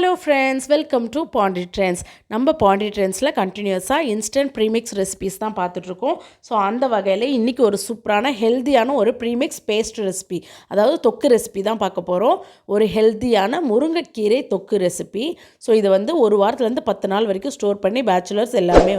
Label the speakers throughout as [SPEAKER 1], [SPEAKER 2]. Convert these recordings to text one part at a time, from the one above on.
[SPEAKER 1] Hello friends, welcome to Pondy trends. நம்ம பாண்டி ட்ரெண்ட்ஸில் கண்டினியூஸாக instant premix recipes தான் பார்த்துட்ருக்கோம். ஸோ அந்த வகையில் இன்றைக்கி ஒரு சூப்பரான ஹெல்த்தியான ஒரு ப்ரீமிக்ஸ் பேஸ்ட் ரெசிபி, அதாவது தொக்கு ரெசிபி தான் பார்க்க போகிறோம். ஒரு ஹெல்த்தியான முருங்கைக்கீரை தொக்கு ரெசிபி. ஸோ இது ஒரு வாரத்துலேருந்து 10 நாள் வரைக்கும் ஸ்டோர் பண்ணி பேச்சுலர்ஸ் எல்லாமே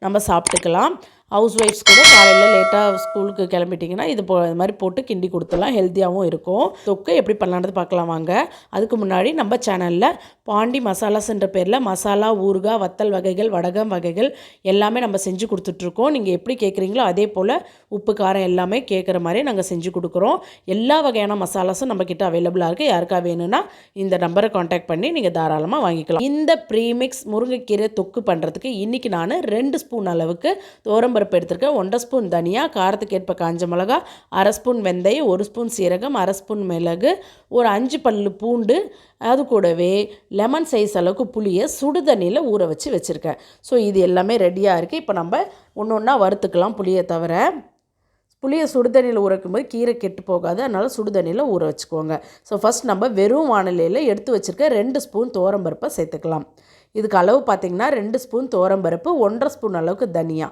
[SPEAKER 1] நம்ம சாப்பிட்டுக்கலாம். ஹவுஸ் ஒய்ஃப்ஸ் கூட காலையில் லேட்டாக ஸ்கூலுக்கு கிளம்பிட்டிங்கன்னா இது மாதிரி போட்டு கிண்டி கொடுத்துலாம், ஹெல்த்தியாகவும் இருக்கும். தொக்கு எப்படி பண்ணலான்றது பார்க்கலாம் வாங்க. அதுக்கு முன்னாடி நம்ம சேனலில் பாண்டி மசாலாஸ்ன்ற பேரில் மசாலா, ஊறுகாய், வத்தல் வகைகள், வடகம் வகைகள் எல்லாமே நம்ம செஞ்சு கொடுத்துட்ருக்கோம். நீங்கள் எப்படி கேட்குறீங்களோ அதே போல் உப்பு காரம் எல்லாமே கேட்குற மாதிரி நாங்கள் செஞ்சு கொடுக்குறோம். எல்லா வகையான மசாலாஸும் நம்மக்கிட்ட அவைலபிளாக இருக்குது. யாருக்கா வேணும்னா இந்த நம்பரை காண்டாக்ட் பண்ணி நீங்கள் தாராளமாக வாங்கிக்கலாம். இந்த ப்ரீமிக்ஸ் முருங்கைக்கீரை தொக்கு பண்ணுறதுக்கு இன்றைக்கி நான் 2 ஸ்பூன் அளவுக்கு பருப்பு எடுத்துருக்கேன். 1 ஸ்பூன் தனியா, காரத்துக்கு ஏற்ப காஞ்ச மிளகா, 1/2 ஸ்பூன் வெந்தயம், 1 ஸ்பூன் சீரகம், 1/2 ஸ்பூன் மிளகு, ஒரு 5 பல்லு பூண்டு, அது கூடவே லெமன் சைஸ் அளவுக்கு புளியை சுடுதண்ணியில் ஊற வச்சுருக்கேன். ஸோ இது எல்லாமே ரெடியாக இருக்குது. இப்போ நம்ம ஒன்று ஒன்றா வறுத்துக்கலாம். புளியை தவிர புளியை சுடுதண்ணியில் ஊற வைக்கும்போது கீரை கெட்டு போகாது, அதனால் சுடுதண்ணியில் ஊற வச்சுக்கோங்க. ஸோ ஃபஸ்ட் நம்ம வெறும் வானிலையில் எடுத்து வச்சுருக்க 2 ஸ்பூன் துவரம்பருப்பை சேர்த்துக்கலாம். இதுக்கு அளவு பார்த்திங்கன்னா 2 ஸ்பூன் துவரம்பருப்பு, 1/2 ஸ்பூன் அளவுக்கு தனியா,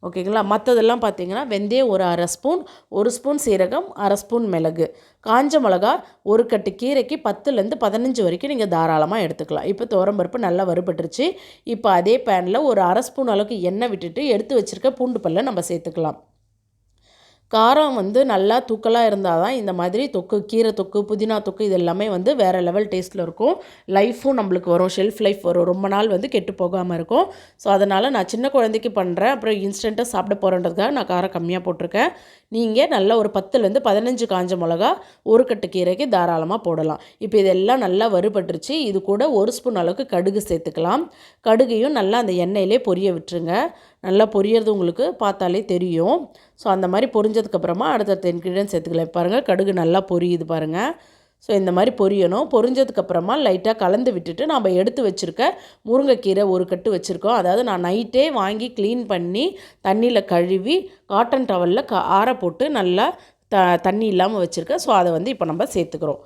[SPEAKER 1] ஓகேங்களா. மற்றதெல்லாம் பார்த்திங்கன்னா வெந்தயம் ஒரு 1/2 ஸ்பூன், 1 ஸ்பூன் சீரகம், 1/2 ஸ்பூன் மிளகு, காஞ்ச மிளகா, ஒரு கட்டு கீரைக்கு 10லேருந்து 15 வரைக்கும் நீங்கள் தாராளமாக எடுத்துக்கலாம். இப்போ துவரம்பருப்பு நல்லா வறுபட்டுருச்சு. இப்போ அதே பேனில் ஒரு 1/2 ஸ்பூன் அளவுக்கு எண்ணெய் விட்டுட்டு எடுத்து வச்சுருக்க பூண்டு பல்லை நம்ம சேர்த்துக்கலாம். காரம் நல்லா தூக்கலாக இருந்தால் தான் இந்த மாதிரி தொக்கு, கீரை தொக்கு, புதினா தொக்கு இது எல்லாமே வேறு லெவல் டேஸ்ட்டில் இருக்கும். லைஃப்பும் நம்மளுக்கு வரும், ஷெல்ஃப் லைஃப் வரும், ரொம்ப நாள் கெட்டு போகாமல் இருக்கும். ஸோ அதனால் நான் சின்ன குழந்தைக்கு பண்ணுறேன், அப்புறம் இன்ஸ்டண்ட்டாக சாப்பிட போகிறேன்றதுக்காக நான் காரம் கம்மியாக போட்டிருக்கேன். நீங்கள் நல்லா ஒரு 10லேருந்து 15 காஞ்ச மிளகா ஒரு கட்டு கீரைக்கு தாராளமாக போடலாம். இப்போ இதெல்லாம் நல்லா வறுபட்டுருச்சு. இது கூட 1 ஸ்பூன் அளவுக்கு கடுகு சேர்த்துக்கலாம். கடுகையும் நல்லா அந்த எண்ணெயிலே பொரிய விட்டுருங்க. நல்லா பொரியறது உங்களுக்கு பார்த்தாலே தெரியும். ஸோ அந்த மாதிரி பொரிஞ்சதுக்கப்புறமா அடுத்த இன்க்ரீடியன்ட் சேர்த்துக்கலாம். பாருங்கள், கடுகு நல்லா பொரியுது பாருங்கள். ஸோ இந்த மாதிரி பொரியணும். பொரிஞ்சதுக்கப்புறமா லைட்டாக கலந்து விட்டுட்டு நம்ம எடுத்து வச்சுருக்க முருங்கைக்கீரை ஒரு கட்டு வச்சுருக்கோம். அதாவது நான் நைட்டே வாங்கி க்ளீன் பண்ணி தண்ணியில் கழுவி காட்டன் டவலில் ஆற போட்டு நல்லா தண்ணி இல்லாமல் வச்சுருக்கேன். ஸோ அதை இப்போ நம்ம சேர்த்துக்கிறோம்.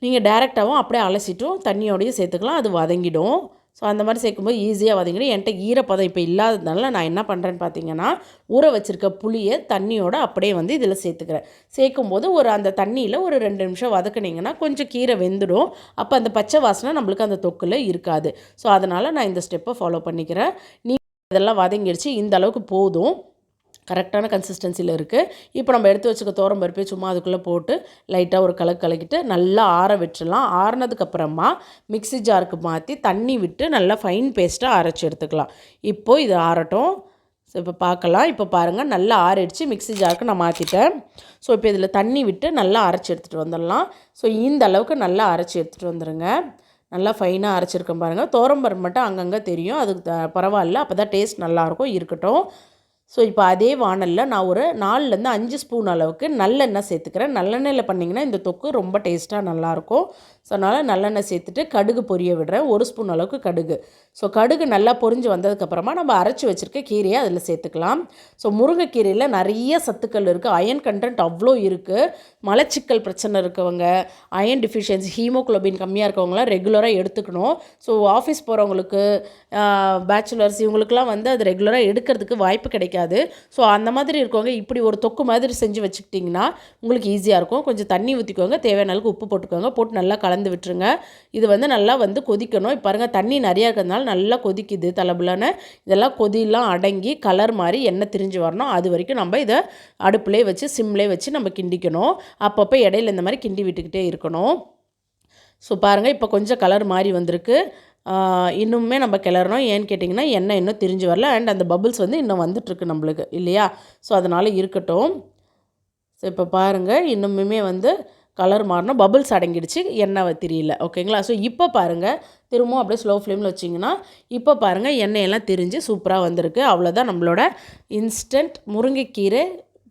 [SPEAKER 1] நீங்கள் டைரெக்டாகவும் அப்படியே அலசிட்டும் தண்ணியோடையும் சேர்த்துக்கலாம், அது வதங்கிடும். ஸோ அந்த மாதிரி சேர்க்கும்போது ஈஸியாக வதங்கிடும். என்கிட்ட ஈரப்பதம் இப்போ இல்லாததுனால நான் என்ன பண்ணுறேன்னு பார்த்தீங்கன்னா, ஊற வச்சுருக்க புளியை தண்ணியோடு அப்படியே இதில் சேர்த்துக்கிறேன். சேர்க்கும்போது அந்த தண்ணியில் ஒரு 2 நிமிஷம் வதக்குனிங்கன்னா கொஞ்சம் கீரை வெந்துடும். அப்போ அந்த பச்சை வாசனை நம்மளுக்கு அந்த தொக்கில் இருக்காது. ஸோ அதனால் நான் இந்த ஸ்டெப்பை ஃபாலோ பண்ணிக்கிறேன். இதெல்லாம் வதங்கிடுச்சு, இந்த அளவுக்கு போதும், கரெக்டான கன்சிஸ்டன்சியில் இருக்குது. இப்போ நம்ம எடுத்து வச்சுக்க துவரம்பருப்பே சும்மா அதுக்குள்ளே போட்டு லைட்டாக ஒரு கலக்கிட்டு நல்லா ஆற விட்டுறலாம். ஆறினதுக்கப்புறமா மிக்ஸி ஜாருக்கு மாற்றி தண்ணி விட்டு நல்லா ஃபைன் பேஸ்ட்டாக அரைச்சி எடுத்துக்கலாம். இப்போது இது ஆறட்டும். ஸோ இப்போ பார்க்கலாம். இப்போ பாருங்கள், நல்லா ஆறிடுச்சு. மிக்ஸி ஜாருக்கு நான் மாற்றிட்டேன். ஸோ இப்போ இதில் தண்ணி விட்டு நல்லா அரைச்சி எடுத்துகிட்டு வந்துடலாம். ஸோ இந்த அளவுக்கு நல்லா அரைச்சி எடுத்துகிட்டு வந்துடுங்க. நல்லா ஃபைனாக அரைச்சிருக்கேன் பாருங்கள். துவரம்பருப்பு மட்டும் அங்கங்கே தெரியும், அதுக்கு பரவாயில்ல, அப்போ தான் டேஸ்ட் நல்லாயிருக்கும், இருக்கட்டும். ஸோ இப்போ அதே வானலில் நான் ஒரு 4லேருந்து 5 ஸ்பூன் அளவுக்கு நல்லெண்ணெய் சேர்த்துக்கிறேன். நல்லெண்ணெயில் பண்ணிங்கன்னா இந்த தொக்கு ரொம்ப டேஸ்ட்டாக நல்லாயிருக்கும். ஸோ அதனால் நல்லெண்ணெய் சேர்த்துட்டு கடுகு பொரிய விடுறேன், 1 ஸ்பூன் அளவுக்கு கடுகு. ஸோ கடுகு நல்லா பொரிஞ்சு வந்ததுக்கப்புறமா நம்ம அரைச்சி வச்சுருக்க கீரையை அதில் சேர்த்துக்கலாம். ஸோ முருங்கைக்கீரையில் நிறைய சத்துக்கள் இருக்குது, அயன் கண்டென்ட் அவ்வளோ இருக்குது. மலச்சிக்கல் பிரச்சனை இருக்கவங்க, அயன் டிஃபிஷியன்சி, ஹீமோக்ளோபின் கம்மியாக இருக்கவங்களாம் ரெகுலராக எடுத்துக்கணும். ஸோ ஆஃபீஸ் போகிறவங்களுக்கு, பேச்சுலர்ஸ், இவங்களுக்குலாம் அது ரெகுலராக எடுக்கிறதுக்கு வாய்ப்பு கிடைக்காது. ஸோ அந்த மாதிரி இருக்கவங்க இப்படி ஒரு தொக்கு மாதிரி செஞ்சு வச்சுக்கிட்டிங்கன்னா உங்களுக்கு ஈஸியாக இருக்கும். கொஞ்சம் தண்ணி ஊற்றிக்கோங்க, தேவையான அளவுக்கு உப்பு போட்டுக்கோங்க, போட்டு நல்லா கலந்து விட்டுருங்க. இது நல்லா கொதிக்கணும். இப்போ பாருங்கள், தண்ணி நிறையா இருக்கிறதுனால நல்லா கொதிக்குது தலபுலன்னு. இதெல்லாம் கொதியெல்லாம் அடங்கி கலர் மாதிரி எண்ணெய் திரிஞ்சு வரணும். அது வரைக்கும் நம்ம இதை அடுப்புலேயே வச்சு சிம்லேயே வச்சு நம்ம கிண்டிக்கணும். அப்பப்போ இடையில இந்த மாதிரி கிண்டி விட்டுக்கிட்டே இருக்கணும். ஸோ பாருங்கள், இப்போ கொஞ்சம் கலர் மாதிரி வந்திருக்கு. இன்னுமே நம்ம கிளறணும். ஏன்னு கேட்டிங்கன்னா எண்ணெய் இன்னும் திரிஞ்சு வரல, அண்ட் அந்த பபுள்ஸ் இன்னும் வந்துட்டுருக்கு நம்மளுக்கு இல்லையா. ஸோ அதனால் இருக்கட்டும். ஸோ இப்போ பாருங்கள், இன்னுமே கலர் மாறணும், பபுள்ஸ் அடங்கிடுச்சு, எண்ணெய் திரியல, ஓகேங்களா. ஸோ இப்போ பாருங்கள், திரும்பவும் அப்படியே ஸ்லோ ஃப்ளேமில் வச்சிங்கன்னா இப்போ பாருங்கள் எண்ணெயெல்லாம் திரிஞ்சு சூப்பராக வந்திருக்கு. அவ்வளோதான், நம்மளோட இன்ஸ்டன்ட் முருங்கைக்கீரை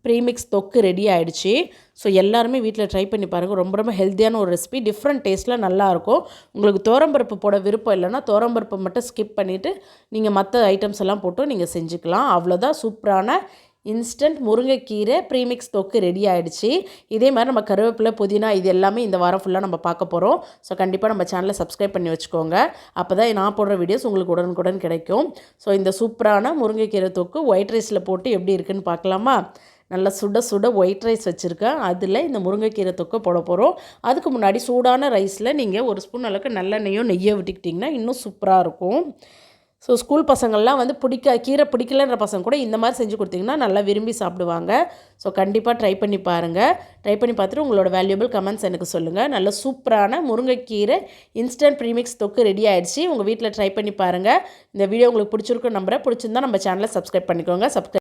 [SPEAKER 1] ப்ரீமிக்ஸ் தொக்கு ரெடி ஆகிடுச்சு. ஸோ எல்லாருமே வீட்டில் ட்ரை பண்ணி பாருங்கள். ரொம்ப ரொம்ப ஹெல்த்தியான ஒரு ரெசிபி, டிஃப்ரெண்ட் டேஸ்ட்டில் நல்லாயிருக்கும். உங்களுக்கு துவரம்பருப்பு போட விருப்பம் இல்லைன்னா துவரம்பருப்பை மட்டும் ஸ்கிப் பண்ணிவிட்டு நீங்கள் மற்ற ஐட்டம்ஸ் எல்லாம் போட்டு நீங்கள் செஞ்சுக்கலாம். அவ்வளோதான், சூப்பரான இன்ஸ்டன்ட் முருங்கைக்கீரை ப்ரீமிக்ஸ் தொக்கு ரெடி ஆகிடுச்சு. இதே மாதிரி நம்ம கருவேப்பிலை, புதினா இது எல்லாமே இந்த வாரம் ஃபுல்லாக நம்ம பார்க்க போகிறோம். ஸோ கண்டிப்பாக நம்ம சேனலை சப்ஸ்கிரைப் பண்ணி வச்சுக்கோங்க. அப்போ தான் நான் போடுற வீடியோஸ் உங்களுக்கு உடனுக்குடன் கிடைக்கும். ஸோ இந்த சூப்பரான முருங்கைக்கீரை தொக்கு ஒயிட் ரைஸில் போட்டு எப்படி இருக்குன்னு பார்க்கலாமா? நல்லா சுட சுட ஒயிட் ரைஸ் வச்சுருக்கேன். அதில் இந்த முருங்கைக்கீரை தொக்கை போட போகிறோம். அதுக்கு முன்னாடி சூடான ரைஸில் நீங்கள் ஒரு ஸ்பூன் அளவுக்கு நல்லெண்ணெயோ நெய்யோ விட்டுக்கிட்டிங்கன்னா இன்னும் சூப்பராக இருக்கும். ஸோ ஸ்கூல் பசங்கள்லாம் வந்து கீரை பிடிக்கலன்ற பசங்க கூட இந்த மாதிரி செஞ்சு கொடுத்திங்கன்னா நல்லா விரும்பி சாப்பிடுவாங்க. ஸோ கண்டிப்பாக ட்ரை பண்ணி பாருங்கள். ட்ரை பண்ணி பார்த்துட்டு உங்களோட வேல்யூபிள் கமெண்ட்ஸ் எனக்கு சொல்லுங்கள். நல்ல சூப்பரான முருங்கைக்கீரை இன்ஸ்டன்ட் ப்ரீமிக்ஸ் தொக்கு ரெடி ஆகிடுச்சு. உங்கள் வீட்டில் ட்ரை பண்ணி பாருங்கள். இந்த வீடியோ உங்களுக்கு பிடிச்சிருக்குன்னு நம்புறேன். பிடிச்சிருந்தா நம்ம சேனலை சப்ஸ்கிரைப் பண்ணிக்கோங்க.